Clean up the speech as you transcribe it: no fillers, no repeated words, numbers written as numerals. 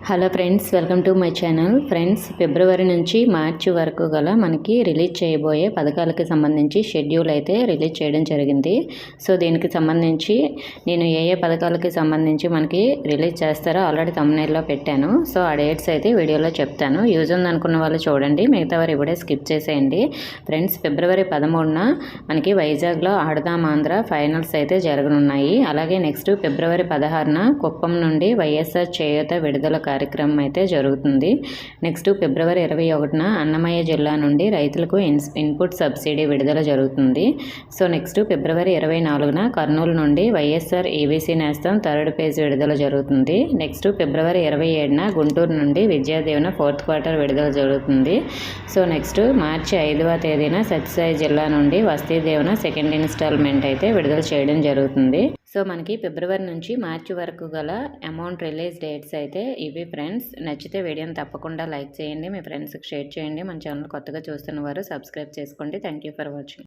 Hello friends, welcome to my channel. Friends, ఫిబ్రవరి నుంచి మార్చి వరకు గల మనకి రిలీజ్ చేయబోయే పథకాలకి సంబంధించి షెడ్యూల్ అయితే రిలీజ్ చేయడం జరిగింది. సో దీనికి సంబంధించి నేను ఏ పథకాలకి సంబంధించి మనకి రిలీజ్ చేస్తారో ఆల్రెడీ థంబ్నెయిల్లో పెట్టాను. సో ఆ డేట్స్ అయితే వీడియోలో చెప్తాను. యూజ్ ఉందనుకున్న వాళ్ళు చూడండి, మిగతా వారు ఇప్పుడే స్కిప్ చేసేయండి. ఫ్రెండ్స్, ఫిబ్రవరి 13న మనకి వైజాగ్లో ఆడదాం ఆంధ్ర ఫైనల్స్ అయితే జరగనున్నాయి. అలాగే నెక్స్ట్ ఫిబ్రవరి 16న కుప్పం నుండి వైఎస్ఆర్ చేయూత విడుదల కార్యక్రమం అయితే జరుగుతుంది. నెక్స్ట్ ఫిబ్రవరి 21న అన్నమయ్య జిల్లా నుండి రైతులకు ఇన్పుట్ సబ్సిడీ విడుదల జరుగుతుంది. సో నెక్స్ట్ ఫిబ్రవరి 24న కర్నూలు నుండి వైఎస్ఆర్ ఈబీసీ నేస్తం థర్డ్ ఫేజ్ విడుదల జరుగుతుంది. నెక్స్ట్ ఫిబ్రవరి 27న గుంటూరు నుండి విద్యాదీవెన 4th క్వార్టర్ విడుదల జరుగుతుంది. సో నెక్స్ట్ మార్చి 5వ తేదీన సత్యసాయి జిల్లా నుండి వస్తీ దీవెన సెకండ్ ఇన్స్టాల్మెంట్ అయితే విడుదల చేయడం జరుగుతుంది. సో మనకి ఫిబ్రవరి నుంచి మార్చి వరకు గల అమౌంట్ రిలీజ్ డేట్స్ అయితే ఇవి ఫ్రెండ్స్. నచ్చితే వీడియోని తప్పకుండా లైక్ చేయండి, మీ ఫ్రెండ్స్కి షేర్ చేయండి. మన ఛానల్ కొత్తగా చూస్తున్న వారు సబ్స్క్రైబ్ చేసుకోండి. Thank you for watching.